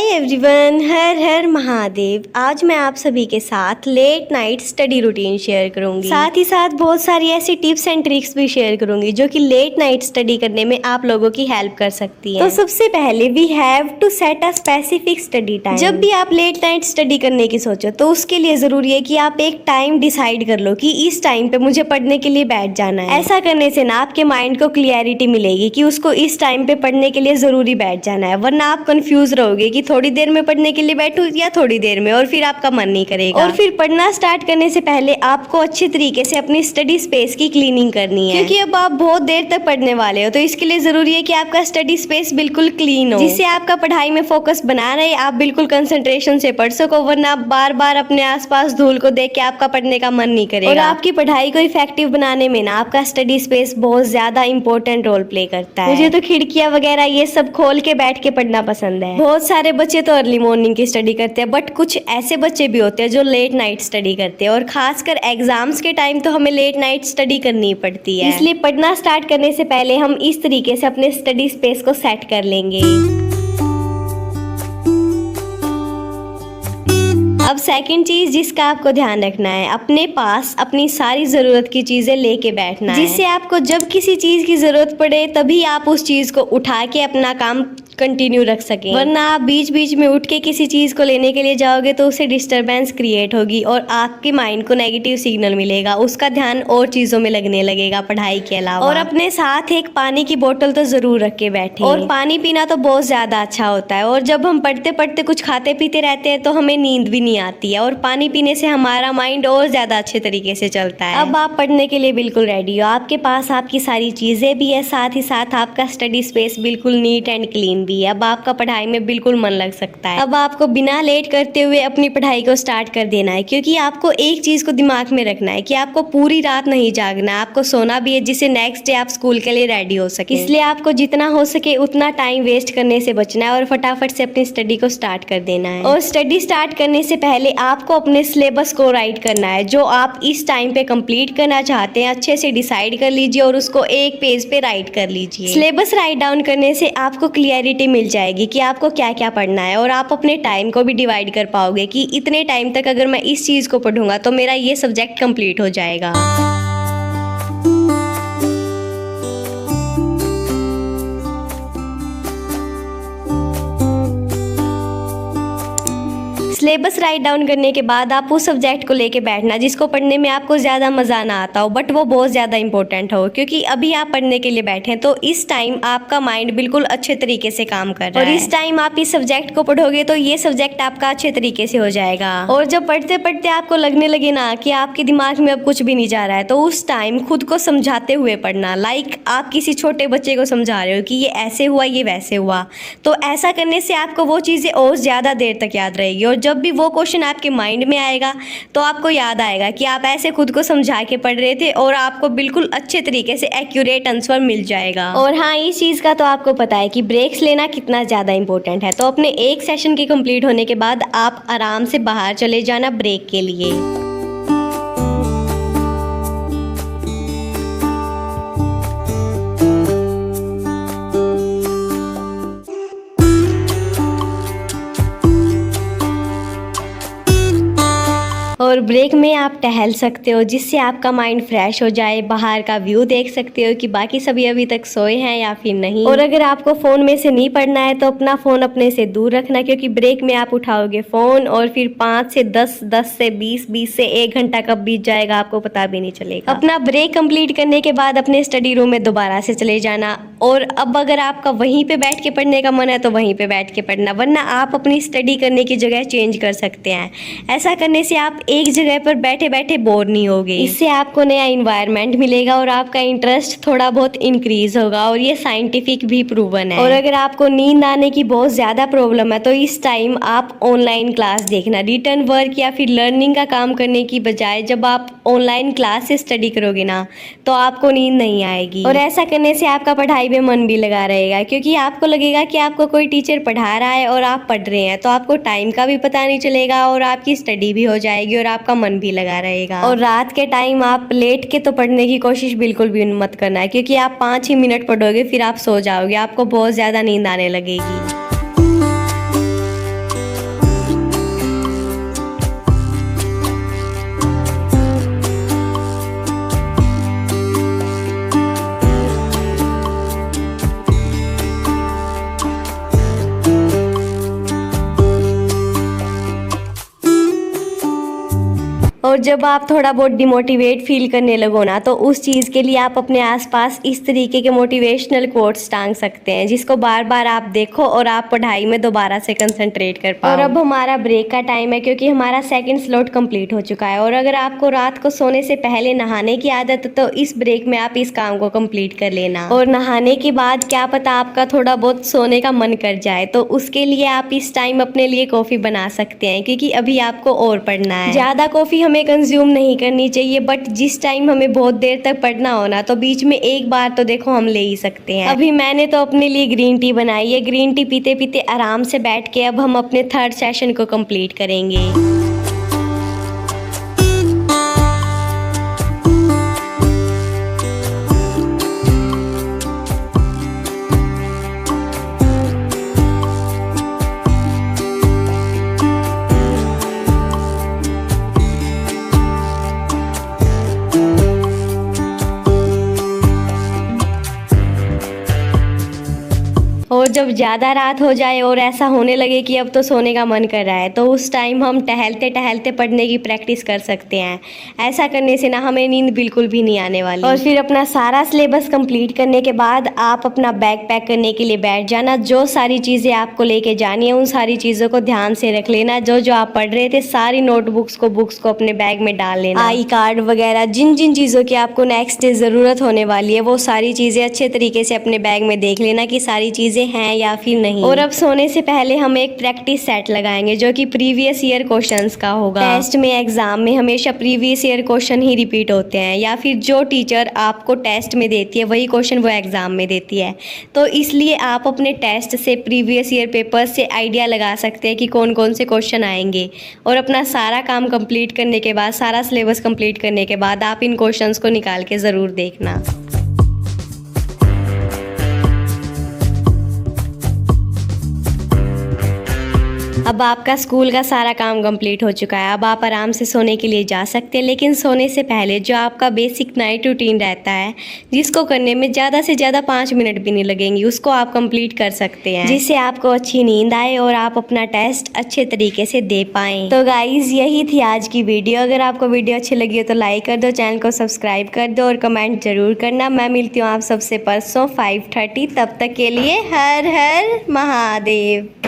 Everyone, हर हर महादेव। आज मैं आप सभी के साथ late night study routine share करूंगी, साथ ही साथ बहुत सारी ऐसी टिप्स एंड ट्रिक्स भी शेयर करूंगी जो कि लेट नाइट स्टडी करने में आप लोगों की हेल्प कर सकती है। तो सबसे पहले we have to set a specific study time. जब भी आप लेट नाइट स्टडी करने की सोचो तो उसके लिए जरूरी है कि आप एक टाइम डिसाइड कर लो कि इस टाइम पे मुझे पढ़ने के लिए बैठ जाना है। ऐसा करने से ना आपके माइंड को क्लियरिटी मिलेगी कि उसको इस टाइम पे पढ़ने के लिए जरूरी बैठ जाना है, वरना आप कंफ्यूज रहोगे कि थोड़ी देर में पढ़ने के लिए बैठूं या थोड़ी देर में, और फिर आपका मन नहीं करेगा। और फिर पढ़ना स्टार्ट करने से पहले आपको अच्छे तरीके से अपनी स्टडी स्पेस की क्लीनिंग करनी है, क्योंकि अब आप बहुत देर तक पढ़ने वाले हो। तो इसके लिए जरूरी है कि आपका स्टडी स्पेस बिल्कुल क्लीन हो, जिससे आपका पढ़ाई में फोकस बना रहे, आप बिल्कुल कंसंट्रेशन से पढ़ सको, वरना आप बार बार अपने आसपास धूल को देख के आपका पढ़ने का मन नहीं करेगा। और आपकी पढ़ाई को इफेक्टिव बनाने में ना आपका स्टडी स्पेस बहुत ज्यादा इंपॉर्टेंट रोल प्ले करता है। मुझे तो खिड़कियां वगैरह ये सब खोल के बैठ के पढ़ना पसंद है। बहुत सारे बच्चे तो अर्ली मॉर्निंग की स्टडी करते हैं, बट कुछ ऐसे बच्चे भी होते हैं जो लेट नाइट स्टडी करते हैं, और खासकर एग्जाम्स के टाइम तो हमें लेट नाइट स्टडी करनी पड़ती है। इसलिए पढ़ना स्टार्ट करने से पहले हम इस तरीके से अपने स्टडी स्पेस को सेट कर लेंगे। अब सेकंड चीज जिसका आपको ध्यान रखना है, अपने पास अपनी सारी जरूरत की चीजें लेके बैठना है, जिससे आपको जब किसी चीज की जरूरत पड़े तभी आप उस चीज को उठा के अपना काम कंटिन्यू रख सकें। वरना आप बीच बीच में उठ के किसी चीज को लेने के लिए जाओगे तो उससे डिस्टरबेंस क्रिएट होगी और आपके माइंड को नेगेटिव सिग्नल मिलेगा, उसका ध्यान और चीजों में लगने लगेगा पढ़ाई के अलावा। और अपने साथ एक पानी की बोतल तो जरूर रख के बैठे, और पानी पीना तो बहुत ज्यादा अच्छा होता है। और जब हम पढ़ते पढ़ते कुछ खाते पीते रहते हैं तो हमें नींद भी नहीं आती है, और पानी पीने से हमारा माइंड और ज्यादा अच्छे तरीके से चलता है। अब आप पढ़ने के लिए बिल्कुल रेडी हो, आपके पास आपकी सारी चीजें भी है, साथ ही साथ आपका स्टडी स्पेस बिल्कुल नीट एंड क्लीन भी है। अब आपका पढ़ाई में बिल्कुल मन लग सकता है। अब आपको बिना लेट करते हुए अपनी पढ़ाई को स्टार्ट कर देना है, क्योंकि आपको एक चीज को दिमाग में रखना है कि आपको पूरी रात नहीं जागना है, आपको सोना भी है, जिससे नेक्स्ट डे आप स्कूल के लिए रेडी हो सके। इसलिए आपको जितना हो सके उतना टाइम वेस्ट करने से बचना है और फटाफट से अपनी स्टडी को स्टार्ट कर देना है। और स्टडी स्टार्ट करने से पहले आपको अपने सिलेबस को राइट करना है, जो आप इस टाइम पे कंप्लीट करना चाहते हैं अच्छे से डिसाइड कर लीजिए और उसको एक पेज पे राइट कर लीजिए। सिलेबस राइट डाउन करने से आपको क्लियरिटी मिल जाएगी कि आपको क्या क्या पढ़ना है, और आप अपने टाइम को भी डिवाइड कर पाओगे कि इतने टाइम तक अगर मैं इस चीज को पढ़ूंगा तो मेरा ये सब्जेक्ट कंप्लीट हो जाएगा। सिलेबस राइट डाउन करने के बाद आप उस सब्जेक्ट को लेके बैठना जिसको पढ़ने में आपको ज़्यादा मज़ा ना आता हो, बट वो बहुत ज़्यादा इंपॉर्टेंट हो, क्योंकि अभी आप पढ़ने के लिए बैठे हैं तो इस टाइम आपका माइंड बिल्कुल अच्छे तरीके से काम कर रहा है, और इस टाइम आप इस सब्जेक्ट को पढ़ोगे तो ये सब्जेक्ट आपका अच्छे तरीके से हो जाएगा। और जब पढ़ते पढ़ते आपको लगने लगे ना कि आपके दिमाग में अब कुछ भी नहीं जा रहा है, तो उस टाइम खुद को समझाते हुए पढ़ना, लाइक आप किसी छोटे बच्चे को समझा रहे हो कि ये ऐसे हुआ, ये वैसे हुआ। तो ऐसा करने से आपको वो चीज़ें और ज़्यादा देर तक याद रहेगी, और जब भी वो क्वेश्चन आपके माइंड में आएगा तो आपको याद आएगा कि आप ऐसे खुद को समझा के पढ़ रहे थे, और आपको बिल्कुल अच्छे तरीके से एक्यूरेट आंसर मिल जाएगा। और हाँ, इस चीज़ का तो आपको पता है कि ब्रेक्स लेना कितना ज़्यादा इंपॉर्टेंट है। तो अपने एक सेशन के कंप्लीट होने के बाद आप आराम से बाहर चले जाना ब्रेक के लिए। और ब्रेक में आप टहल सकते हो, जिससे आपका माइंड फ्रेश हो जाए, बाहर का व्यू देख सकते हो कि बाकी सभी अभी तक सोए हैं या फिर नहीं। और अगर आपको फ़ोन में से नहीं पढ़ना है तो अपना फ़ोन अपने से दूर रखना, क्योंकि ब्रेक में आप उठाओगे फ़ोन और फिर 5 से 10, 10 से 20, 20 से 1 घंटा कब बीत जाएगा आपको पता भी नहीं चलेगा। अपना ब्रेक कंप्लीट करने के बाद अपने स्टडी रूम में दोबारा से चले जाना, और अब अगर आपका वहीं पे बैठ के पढ़ने का मन है तो वहीं पे बैठ के पढ़ना, वरना आप अपनी स्टडी करने की जगह चेंज कर सकते हैं। ऐसा करने से आप एक जगह पर बैठे बैठे बोर नहीं होगे। इससे आपको नया इन्वायरमेंट मिलेगा और आपका इंटरेस्ट थोड़ा बहुत इंक्रीज होगा, और ये साइंटिफिक भी प्रूवन है। और अगर आपको नींद आने की बहुत ज़्यादा प्रॉब्लम है तो इस टाइम आप ऑनलाइन क्लास देखना। रिटर्न वर्क या फिर लर्निंग का काम करने की बजाय जब आप ऑनलाइन क्लास से स्टडी करोगे ना तो आपको नींद नहीं आएगी, और ऐसा करने से आपका पढ़ाई में मन भी लगा रहेगा, क्योंकि आपको लगेगा कि आपको कोई टीचर पढ़ा रहा है और आप पढ़ रहे हैं, तो आपको टाइम का भी पता नहीं चलेगा और आपकी स्टडी भी हो जाएगी और आपका मन भी लगा रहेगा। और रात के टाइम आप लेट के तो पढ़ने की कोशिश बिल्कुल भी मत करना है, क्योंकि आप 5 ही मिनट पढ़ोगे फिर आप सो जाओगे, आपको बहुत ज़्यादा नींद आने लगेगी। और जब आप थोड़ा बहुत डिमोटिवेट फील करने लगो ना तो उस चीज़ के लिए आप अपने आसपास इस तरीके के मोटिवेशनल कोट्स टांग सकते हैं, जिसको बार बार आप देखो और आप पढ़ाई में दोबारा से कंसंट्रेट कर पाओ। और अब हमारा ब्रेक का टाइम है, क्योंकि हमारा सेकंड स्लॉट कंप्लीट हो चुका है। और अगर आपको रात को सोने से पहले नहाने की आदत है तो इस ब्रेक में आप इस काम को कंप्लीट कर लेना। और नहाने के बाद क्या पता आपका थोड़ा बहुत सोने का मन कर जाए, तो उसके लिए आप इस टाइम अपने लिए कॉफ़ी बना सकते हैं, क्योंकि अभी आपको और पढ़ना है। ज़्यादा कॉफ़ी हमें कंज्यूम नहीं करनी चाहिए, बट जिस टाइम हमें बहुत देर तक पढ़ना हो ना तो बीच में एक बार तो देखो हम ले ही सकते हैं। अभी मैंने तो अपने लिए ग्रीन टी बनाई है, ग्रीन टी पीते पीते आराम से बैठ के अब हम अपने थर्ड सेशन को कंप्लीट करेंगे। और जब ज़्यादा रात हो जाए और ऐसा होने लगे कि अब तो सोने का मन कर रहा है, तो उस टाइम हम टहलते टहलते पढ़ने की प्रैक्टिस कर सकते हैं। ऐसा करने से ना हमें नींद बिल्कुल भी नहीं आने वाली। और फिर अपना सारा सिलेबस कंप्लीट करने के बाद आप अपना बैग पैक करने के लिए बैठ जाना। जो सारी चीज़ें आपको लेके जानी है उन सारी चीज़ों को ध्यान से रख लेना। जो जो आप पढ़ रहे थे सारी नोटबुक्स को बुक्स को अपने बैग में डाल लेना। आई कार्ड वगैरह जिन जिन चीज़ों की आपको नेक्स्ट डे ज़रूरत होने वाली है वो सारी चीज़ें अच्छे तरीके से अपने बैग में देख लेना कि सारी चीज़ें हैं या फिर नहीं। और अब सोने से पहले हम एक प्रैक्टिस सेट लगाएंगे जो कि प्रीवियस ईयर क्वेश्चंस का होगा। टेस्ट में एग्जाम में हमेशा प्रीवियस ईयर क्वेश्चन ही रिपीट होते हैं, या फिर जो टीचर आपको टेस्ट में देती है वही क्वेश्चन वो एग्जाम में देती है। तो इसलिए आप अपने टेस्ट से प्रीवियस ईयर पेपर से आइडिया लगा सकते हैं कि कौन कौन से क्वेश्चन आएंगे। और अपना सारा काम कंप्लीट करने के बाद, सारा सिलेबस कंप्लीट करने के बाद आप इन क्वेश्चंस को निकाल के ज़रूर देखना। अब आपका स्कूल का सारा काम कंप्लीट हो चुका है। अब आप आराम से सोने के लिए जा सकते हैं, लेकिन सोने से पहले जो आपका बेसिक नाइट रूटीन रहता है जिसको करने में ज़्यादा से ज़्यादा 5 मिनट भी नहीं लगेंगे, उसको आप कंप्लीट कर सकते हैं, जिससे आपको अच्छी नींद आए और आप अपना टेस्ट अच्छे तरीके से दे पाएँ। तो गाइज़ यही थी आज की वीडियो। अगर आपको वीडियो अच्छी लगी हो तो लाइक कर दो, चैनल को सब्सक्राइब कर दो और कमेंट जरूर करना। मैं मिलती हूँ आप सबसे परसों 5:30। तब तक के लिए हर हर महादेव।